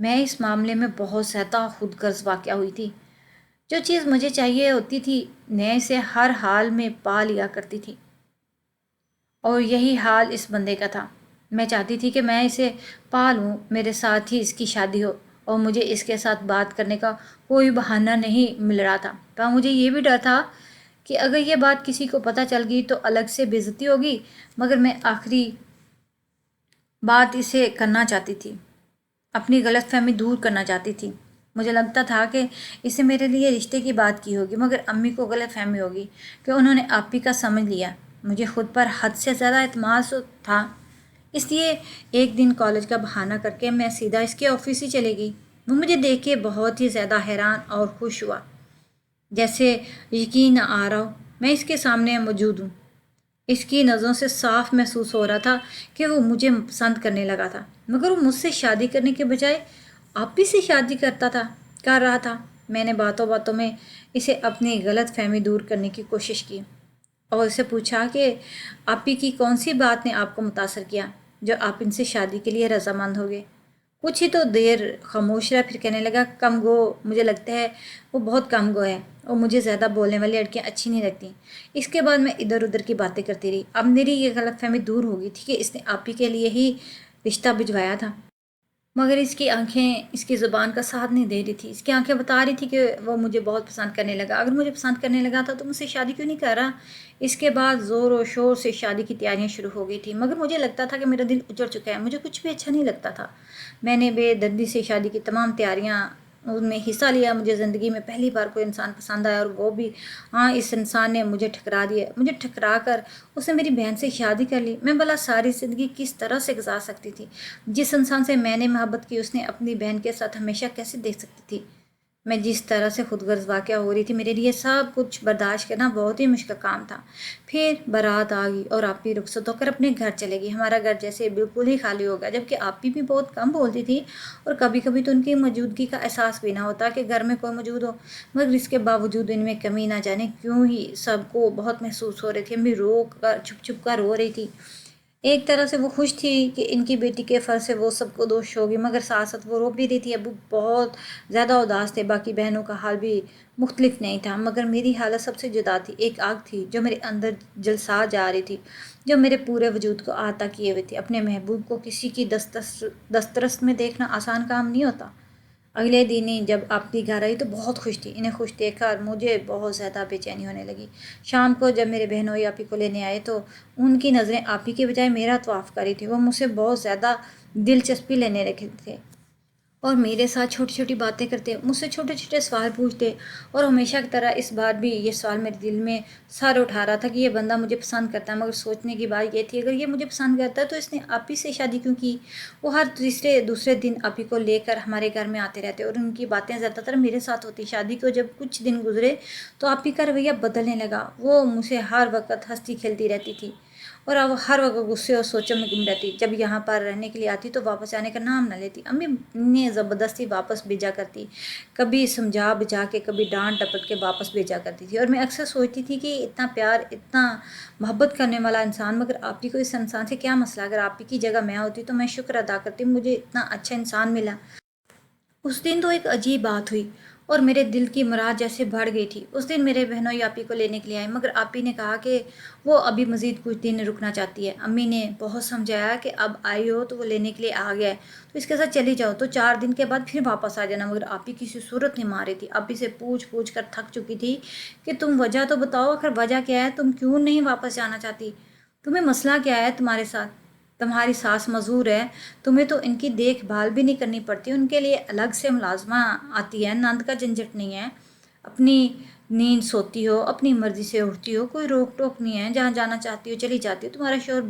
میں اس معاملے میں بہت زیادہ خود غرض واقع ہوئی تھی۔ جو چیز مجھے چاہیے ہوتی تھی میں اسے ہر حال میں پا لیا کرتی تھی، اور یہی حال اس بندے کا تھا۔ میں چاہتی تھی کہ میں اسے پا لوں، میرے ساتھ ہی اس کی شادی ہو، اور مجھے اس کے ساتھ بات کرنے کا کوئی بہانہ نہیں مل رہا تھا۔ پر مجھے یہ بھی ڈر تھا کہ اگر یہ بات کسی کو پتہ چل گئی تو الگ سے بے عزتی ہوگی، مگر میں آخری بات اسے کرنا چاہتی تھی، اپنی غلط فہمی دور کرنا چاہتی تھی۔ مجھے لگتا تھا کہ اسے میرے لیے رشتے کی بات کی ہوگی، مگر امی کو غلط فہمی ہوگی کہ انہوں نے آپی کا سمجھ لیا۔ مجھے خود پر حد سے زیادہ اعتماد تھا، اس لیے ایک دن کالج کا بہانہ کر کے میں سیدھا اس کے آفس ہی چلے گئی۔ وہ مجھے دیکھ کے بہت ہی زیادہ حیران اور خوش ہوا، جیسے یقین نہ آ رہا ہو میں اس کے سامنے موجود ہوں۔ اس کی نظروں سے صاف محسوس ہو رہا تھا کہ وہ مجھے پسند کرنے لگا تھا، مگر وہ مجھ سے شادی کرنے کے بجائے آپی سے شادی کر رہا تھا۔ میں نے باتوں باتوں میں اسے اپنی غلط فہمی دور کرنے کی کوشش کی اور اسے پوچھا کہ آپی کی کون سی بات نے آپ کو متاثر کیا جو آپ ان سے شادی کے لیے رضامند ہو گئے۔ کچھ ہی تو دیر خاموش رہا، پھر کہنے لگا، کم گو، مجھے لگتا ہے وہ بہت کم گو ہے اور مجھے زیادہ بولنے والی لڑکیاں اچھی نہیں لگتی۔ اس کے بعد میں ادھر ادھر کی باتیں کرتی رہی۔ اب میری یہ غلط فہمی دور ہو گئی تھی کہ اس نے آپی کے لیے ہی رشتہ بھجوایا تھا، مگر اس کی آنکھیں اس کی زبان کا ساتھ نہیں دے رہی تھی۔ اس کی آنکھیں بتا رہی تھی کہ وہ مجھے بہت پسند کرنے لگا۔ اگر مجھے پسند کرنے لگا تھا تو مجھ سے شادی کیوں نہیں کر رہا؟ اس کے بعد زور و شور سے شادی کی تیاریاں شروع ہو گئی تھی، مگر مجھے لگتا تھا کہ میرا دل اجڑ چکا ہے، مجھے کچھ بھی اچھا نہیں لگتا تھا۔ میں نے بے دردی سے شادی کی تمام تیاریاں ان میں حصہ لیا۔ مجھے زندگی میں پہلی بار کوئی انسان پسند آیا، اور وہ بھی ہاں، اس انسان نے مجھے ٹھکرا دیا۔ مجھے ٹھکرا کر اس نے میری بہن سے شادی کر لی۔ میں بھلا ساری زندگی کس طرح سے گزار سکتی تھی؟ جس انسان سے میں نے محبت کی اس نے اپنی بہن کے ساتھ ہمیشہ کیسے دیکھ سکتی تھی؟ میں جس طرح سے خود غرض واقع ہو رہی تھی، میرے لیے سب کچھ برداشت کرنا بہت ہی مشکل کام تھا۔ پھر بارات آ گئی اور آپی رخصت ہو کر اپنے گھر چلے گئی۔ ہمارا گھر جیسے بالکل ہی خالی ہو گیا، جبکہ آپی بھی بہت کم بولتی تھی اور کبھی کبھی تو ان کی موجودگی کا احساس بھی نہ ہوتا کہ گھر میں کوئی موجود ہو، مگر اس کے باوجود ان میں کمی نہ جانے کیوں ہی سب کو بہت محسوس ہو رہی تھی۔ امی رو کر چھپ چھپ کر رو رہی تھی۔ ایک طرح سے وہ خوش تھی کہ ان کی بیٹی کے فرض سے وہ سب کو دوش ہوگی، مگر ساتھ ساتھ وہ رو بھی رہی تھی۔ ابو بہت زیادہ اداس تھے، باقی بہنوں کا حال بھی مختلف نہیں تھا، مگر میری حالت سب سے جدا تھی۔ ایک آگ تھی جو میرے اندر جلسا جا رہی تھی، جو میرے پورے وجود کو احاطہ کیے ہوئے تھی۔ اپنے محبوب کو کسی کی دسترس میں دیکھنا آسان کام نہیں ہوتا۔ اگلے دن ہی جب آپی گھر آئی تو بہت خوش تھی۔ انہیں خوش دیکھ کر مجھے بہت زیادہ بے چینی ہونے لگی۔ شام کو جب میرے بہنوئی آپی کو لینے آئے تو ان کی نظریں آپی کے بجائے میرا طواف کر رہی تھی۔ وہ مجھ سے بہت زیادہ دلچسپی لینے لگے تھے اور میرے ساتھ چھوٹی چھوٹی باتیں کرتے، مجھ سے چھوٹے چھوٹے سوال پوچھتے، اور ہمیشہ کی طرح اس بار بھی یہ سوال میرے دل میں سر اٹھا رہا تھا کہ یہ بندہ مجھے پسند کرتا ہے۔ مگر سوچنے کی بات یہ تھی، اگر یہ مجھے پسند کرتا ہے تو اس نے آپی سے شادی کیوں کی؟ وہ ہر دوسرے دن آپی کو لے کر ہمارے گھر میں آتے رہتے اور ان کی باتیں زیادہ تر میرے ساتھ ہوتی۔ شادی کو جب کچھ دن گزرے تو آپی کا رویہ بدلنے لگا۔ وہ مجھ سے ہر وقت ہنستی کھیلتی رہتی تھی اور اب ہر وقت غصے اور سوچوں میں گم رہتی۔ جب یہاں پر رہنے کے لیے آتی تو واپس آنے کا نام نہ لیتی۔ امی نے زبردستی واپس بھیجا کرتی، کبھی سمجھا بجھا کے، کبھی ڈانٹ ڈپٹ کے واپس بھیجا کرتی تھی، اور میں اکثر سوچتی تھی کہ اتنا پیار، اتنا محبت کرنے والا انسان، مگر آپی کو اس انسان سے کیا مسئلہ؟ اگر آپی کی جگہ میں ہوتی تو میں شکر ادا کرتی مجھے اتنا اچھا انسان ملا۔ اس دن تو ایک عجیب بات ہوئی اور میرے دل کی مراد جیسے بڑھ گئی تھی۔ اس دن میرے بہنوئی آپی کو لینے کے لیے آئے، مگر آپی نے کہا کہ وہ ابھی مزید کچھ دن رکنا چاہتی ہے۔ امی نے بہت سمجھایا کہ اب آئی ہو تو وہ لینے کے لیے آ گیا ہے تو اس کے ساتھ چلی جاؤ، تو 4 دن کے بعد پھر واپس آ جانا، مگر آپی کسی صورت نہیں مان رہی تھی۔ آپی سے پوچھ پوچھ کر تھک چکی تھی کہ تم وجہ تو بتاؤ، آخر وجہ کیا ہے؟ تم کیوں نہیں واپس جانا چاہتی؟ تمہیں مسئلہ کیا ہے تمہارے ساتھ؟ تمہاری ساس معذور ہے، تمہیں تو ان کی دیکھ بھال بھی نہیں کرنی پڑتی، ان کے لیے الگ سے ملازمہ آتی ہے، نند کا جھنجھٹ نہیں ہے، اپنی نیند سوتی ہو، اپنی مرضی سے اٹھتی ہو، کوئی روک ٹوک نہیں ہے، جہاں جانا چاہتی ہو چلی جاتی ہو۔ تمہارا شوہر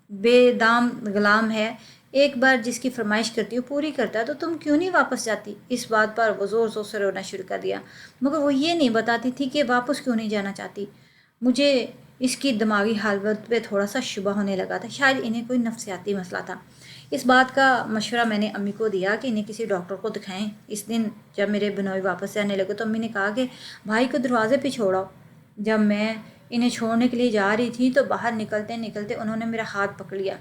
بے دام غلام ہے، ایک بار جس کی فرمائش کرتی ہو پوری کرتا ہے، تو تم کیوں نہیں واپس جاتی؟ اس بات پر وہ زور زور سے رونا شروع کر دیا، مگر وہ یہ نہیں بتاتی تھی کہ واپس کیوں نہیں جانا چاہتی۔ مجھے اس کی دماغی حالت پہ تھوڑا سا شبہ ہونے لگا تھا، شاید انہیں کوئی نفسیاتی مسئلہ تھا۔ اس بات کا مشورہ میں نے امی کو دیا کہ انہیں کسی ڈاکٹر کو دکھائیں۔ اس دن جب میرے بہنوئی واپس جانے لگے تو امی نے کہا کہ بھائی کو دروازے پہ چھوڑاؤ۔ جب میں انہیں چھوڑنے کے لیے جا رہی تھی تو باہر نکلتے نکلتے انہوں نے میرا ہاتھ پکڑ لیا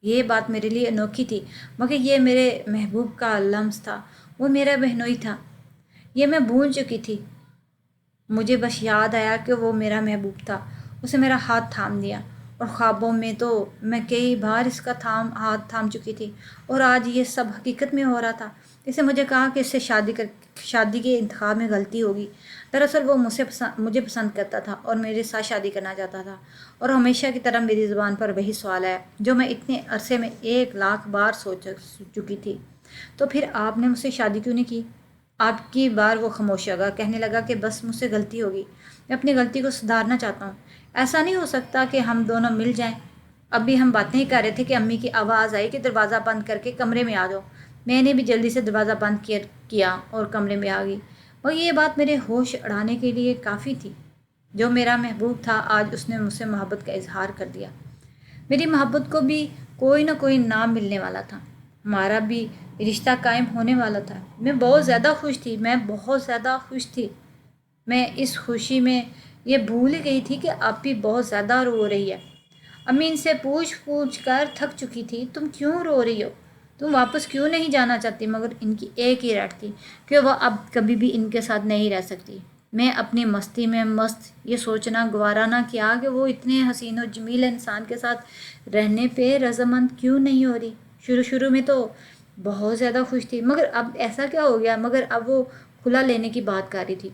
یہ بات میرے لیے انوکھی تھی، مگر یہ میرے محبوب کا لمس تھا، وہ میرا بہنوئی تھا، یہ میں بھول چکی تھی۔ مجھے بس یاد آیا کہ وہ میرا محبوب تھا، اسے میرا ہاتھ تھام دیا، اور خوابوں میں تو میں کئی بار اس کا ہاتھ تھام چکی تھی، اور آج یہ سب حقیقت میں ہو رہا تھا۔ اسے مجھے کہا کہ اس سے شادی کے انتخاب میں غلطی ہوگی۔ دراصل وہ مجھے پسند کرتا تھا اور میرے ساتھ شادی کرنا چاہتا تھا، اور ہمیشہ کی طرح میری زبان پر وہی سوال آیا جو میں اتنے عرصے میں 1,00,000 بار سوچ چکی تھی، تو پھر آپ نے مجھ سے شادی کیوں نہیں کی؟ آپ کی بار وہ خاموش ہوگا، کہنے لگا کہ بس مجھ سے غلطی ہوگی، میں اپنی غلطی کو سدھارنا چاہتا ہوں۔ ایسا نہیں ہو سکتا کہ ہم دونوں مل جائیں۔ اب بھی ہم باتیں ہی کر رہے تھے کہ امی کی آواز آئی کہ دروازہ بند کر کے کمرے میں آ جاؤ۔ میں نے بھی جلدی سے دروازہ بند کیا اور کمرے میں آ گئی، اور یہ بات میرے ہوش اڑانے کے لیے کافی تھی۔ جو میرا محبوب تھا، آج اس نے مجھ سے محبت کا اظہار کر دیا۔ میری محبت کو بھی کوئی نہ کوئی نام ملنے والا تھا، ہمارا بھی رشتہ قائم ہونے والا تھا۔ میں بہت زیادہ خوش تھی، میں بہت زیادہ خوش تھی۔ میں اس خوشی میں یہ بھول ہی گئی تھی کہ اب بھی بہت زیادہ رو رہی ہے۔ امی ان سے پوچھ پوچھ کر تھک چکی تھی، تم کیوں رو رہی ہو؟ تم واپس کیوں نہیں جانا چاہتی؟ مگر ان کی ایک ہی رٹ تھی کہ وہ اب کبھی بھی ان کے ساتھ نہیں رہ سکتی۔ میں اپنی مستی میں مست یہ سوچنا گوارا نہ کیا کہ وہ اتنے حسین و جمیل انسان کے ساتھ رہنے پہ رضامند کیوں نہیں ہو رہی۔ شروع میں تو بہت زیادہ خوش تھی، مگر اب ایسا کیا ہو گیا؟ مگر اب وہ کھلا لینے کی بات کر رہی تھی۔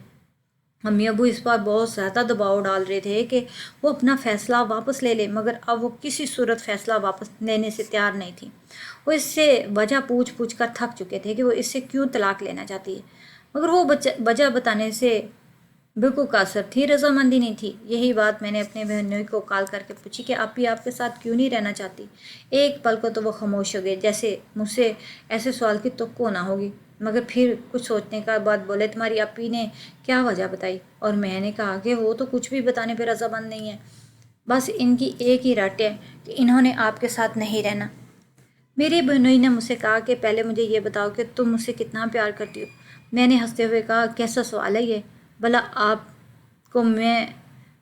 امی ابو اس پر بہت زیادہ دباؤ ڈال رہے تھے کہ وہ اپنا فیصلہ واپس لے لے، مگر اب وہ کسی صورت فیصلہ واپس لینے سے تیار نہیں تھی۔ وہ اس سے وجہ پوچھ پوچھ کر تھک چکے تھے کہ وہ اس سے کیوں طلاق لینا چاہتی ہے، مگر وہ وجہ بتانے سے بالکل قاصر تھی، رضامندی نہیں تھی۔ یہی بات میں نے اپنے بہنوئی کو کال کر کے پوچھی کہ آپ بھی آپ کے ساتھ کیوں نہیں رہنا چاہتی؟ ایک پل کو تو وہ خاموش ہو گئے، جیسے مجھ سے ایسے سوال کی توقع نہ ہوگی، مگر پھر کچھ سوچنے کا بعد بولے تمہاری اپی نے کیا وجہ بتائی؟ اور میں نے کہا کہ وہ تو کچھ بھی بتانے پہ رضامند نہیں ہے، بس ان کی ایک ہی رٹ ہے کہ انہوں نے آپ کے ساتھ نہیں رہنا۔ میری بہنوئی نے مجھ سے کہا کہ پہلے مجھے یہ بتاؤ کہ تم مجھ سے کتنا پیار کرتی ہو۔ میں نے ہنستے ہوئے کہا کیسا سوال ہے یہ، بھلا آپ کو میں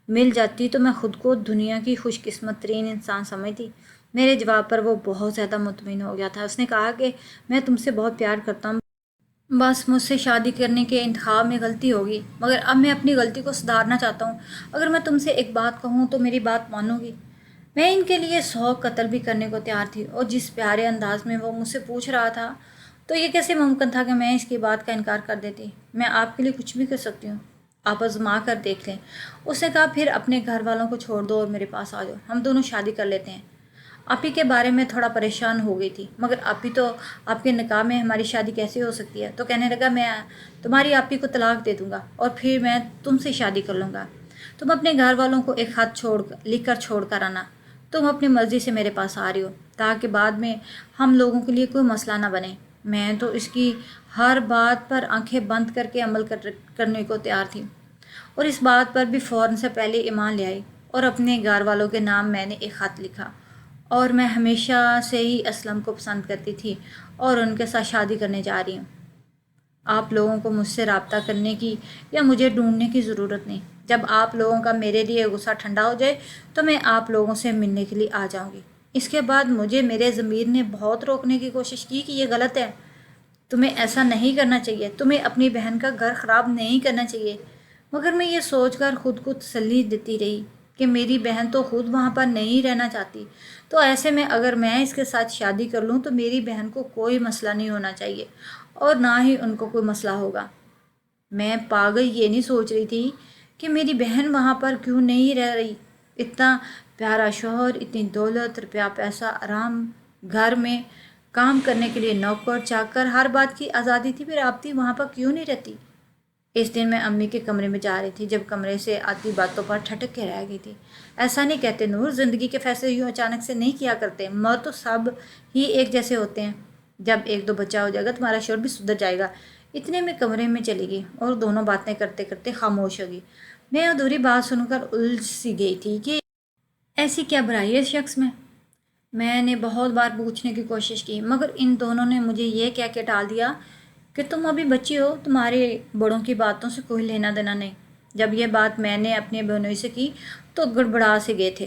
مل جاتی تو میں خود کو دنیا کی خوش قسمت ترین انسان سمجھتی۔ میرے جواب پر وہ بہت زیادہ مطمئن ہو گیا تھا۔ اس نے کہا کہ میں تم سے بہت پیار کرتا ہوں، بس مجھ سے شادی کرنے کے انتخاب میں غلطی ہوگی، مگر اب میں اپنی غلطی کو سدھارنا چاہتا ہوں۔ اگر میں تم سے ایک بات کہوں تو میری بات مانو گی؟ میں ان کے لیے 100 قتل بھی کرنے کو تیار تھی، اور جس پیارے انداز میں وہ مجھ سے پوچھ رہا تھا تو یہ کیسے ممکن تھا کہ میں اس کی بات کا انکار کر دیتی؟ میں آپ کے لیے کچھ بھی کر سکتی ہوں، آپ آزما کر دیکھ لیں۔ اس نے کہا پھر اپنے گھر والوں کو چھوڑ دو اور میرے پاس آ جاؤ، ہم دونوں شادی کر لیتے ہیں۔ آپی کے بارے میں تھوڑا پریشان ہو گئی تھی، مگر آپی تو آپ کے نکاح میں ہماری شادی کیسے ہو سکتی ہے؟ تو کہنے لگا میں تمہاری آپی کو طلاق دے دوں گا اور پھر میں تم سے شادی کر لوں گا۔ تم اپنے گھر والوں کو ایک خط لکھ کر چھوڑ کر آنا، تم اپنی مرضی سے میرے پاس آ رہی ہو، تاکہ بعد میں ہم لوگوں کے لیے کوئی مسئلہ نہ بنے۔ میں تو اس کی ہر بات پر آنکھیں بند کر کے عمل کرنے کو تیار تھی، اور اس بات پر بھی فوراً سے پہلے ایمان لے آئی، اور اپنے گھر والوں کے نام میں نے ایک خط لکھا، اور میں ہمیشہ سے ہی اسلم کو پسند کرتی تھی اور ان کے ساتھ شادی کرنے جا رہی ہوں۔ آپ لوگوں کو مجھ سے رابطہ کرنے کی یا مجھے ڈھونڈنے کی ضرورت نہیں۔ جب آپ لوگوں کا میرے لیے غصہ ٹھنڈا ہو جائے تو میں آپ لوگوں سے ملنے کے لیے آ جاؤں گی۔ اس کے بعد مجھے میرے ضمیر نے بہت روکنے کی کوشش کی کہ یہ غلط ہے، تمہیں ایسا نہیں کرنا چاہیے، تمہیں اپنی بہن کا گھر خراب نہیں کرنا چاہیے، مگر میں یہ سوچ کر خود کو تسلی دیتی رہی کہ میری بہن تو خود وہاں پر نہیں رہنا چاہتی، تو ایسے میں اگر میں اس کے ساتھ شادی کر لوں تو میری بہن کو کوئی مسئلہ نہیں ہونا چاہیے، اور نہ ہی ان کو کوئی مسئلہ ہوگا۔ میں پاگل یہ نہیں سوچ رہی تھی کہ میری بہن وہاں پر کیوں نہیں رہ رہی، اتنا پیارا شوہر، اتنی دولت، روپیہ پیسہ، آرام، گھر میں کام کرنے کے لیے نوکر چاکر، ہر بات کی آزادی تھی، پھر آپتی وہاں پر کیوں نہیں رہتی؟ اس دن میں امی کے کمرے میں جا رہی تھی جب کمرے سے آتی باتوں پر ٹھٹک کے رہ گئی تھی۔ ایسا نہیں کہتے نور، زندگی کے فیصلے یوں اچانک سے نہیں کیا کرتے، مرد تو سب ہی ایک جیسے ہوتے ہیں، جب ایک دو بچہ ہو جائے گا تمہارا شوہر بھی سدھر جائے گا۔ اتنے میں کمرے میں چلی گئی اور دونوں باتیں کرتے کرتے خاموش ہو گئی۔ میں ادھوری بات سن کر الجھ سی گئی تھی کہ ایسی کیا برائی ہے اس شخص میں؟ میں نے بہت بار پوچھنے کی کوشش کی، مگر ان دونوں نے مجھے یہ کہہ کے ٹال دیا کہ تم ابھی بچی ہو، تمہارے بڑوں کی باتوں سے کوئی لینا دینا نہیں۔ جب یہ بات میں نے اپنے بہنوئی سے کی تو گڑبڑا سے گئے تھے۔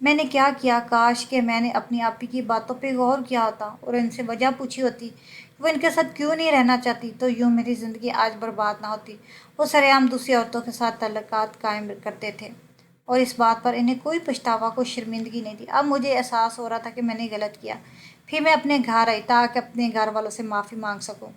میں نے کیا کیا، کاش کہ میں نے اپنی آپی کی باتوں پہ غور کیا ہوتا اور ان سے وجہ پوچھی ہوتی کہ وہ ان کے ساتھ کیوں نہیں رہنا چاہتی، تو یوں میری زندگی آج برباد نہ ہوتی۔ وہ سرے عام دوسری عورتوں کے ساتھ تعلقات قائم کرتے تھے اور اس بات پر انہیں کوئی پچھتاوا، کوئی شرمندگی نہیں تھی۔ اب مجھے احساس ہو رہا تھا کہ میں نے غلط کیا۔ پھر میں اپنے گھر آئی تاکہ اپنے گھر والوں سے معافی مانگ سکوں۔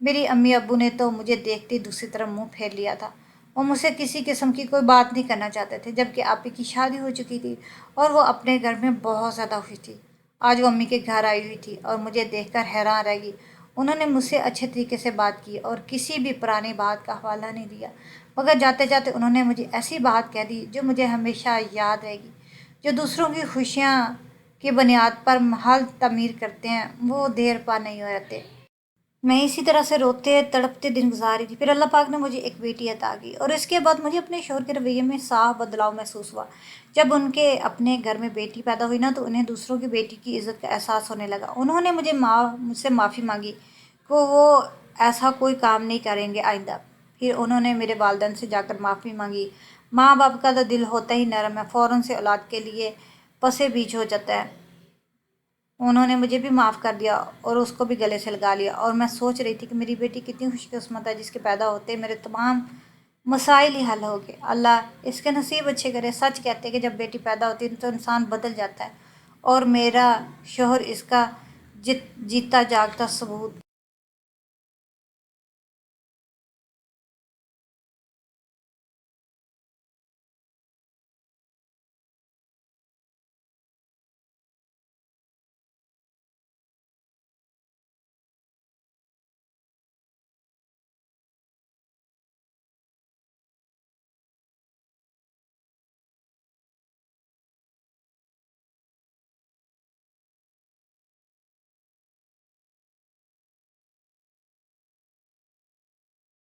میری امی ابو نے تو مجھے دیکھتے ہی دوسری طرف منہ پھیر لیا تھا۔ وہ مجھ سے کسی قسم کی کوئی بات نہیں کرنا چاہتے تھے، جبکہ آپی کی شادی ہو چکی تھی اور وہ اپنے گھر میں بہت زیادہ خوش تھی۔ آج وہ امی کے گھر آئی ہوئی تھی اور مجھے دیکھ کر حیران رہ گئی۔ انہوں نے مجھ سے اچھے طریقے سے بات کی اور کسی بھی پرانی بات کا حوالہ نہیں دیا، مگر جاتے جاتے انہوں نے مجھے ایسی بات کہہ دی جو مجھے ہمیشہ یاد رہے گی۔ جو دوسروں کی خوشیاں کی بنیاد پر محل تعمیر کرتے ہیں وہ دیر پا نہیں رہتے۔ میں اسی طرح سے روتے تڑپتے دن گزاری تھی، پھر اللہ پاک نے مجھے ایک بیٹی عطا کی اور اس کے بعد مجھے اپنے شوہر کے رویے میں صاف بدلاؤ محسوس ہوا۔ جب ان کے اپنے گھر میں بیٹی پیدا ہوئی نا تو انہیں دوسروں کی بیٹی کی عزت کا احساس ہونے لگا۔ انہوں نے مجھ سے معافی مانگی کہ وہ ایسا کوئی کام نہیں کریں گے آئندہ۔ پھر انہوں نے میرے والدین سے جا کر معافی مانگی۔ ماں باپ کا تو دل ہوتا ہی نرم ہے، فوراً سے اولاد کے لیے پسے بیج ہو جاتا ہے۔ انہوں نے مجھے بھی معاف کر دیا اور اس کو بھی گلے سے لگا لیا، اور میں سوچ رہی تھی کہ میری بیٹی کتنی خوش قسمت ہے جس کے پیدا ہوتے میرے تمام مسائل ہی حل ہو گئے۔ اللہ اس کے نصیب اچھے کرے۔ سچ کہتے ہیں کہ جب بیٹی پیدا ہوتی ہے تو انسان بدل جاتا ہے، اور میرا شوہر اس کا جیتا جاگتا ثبوت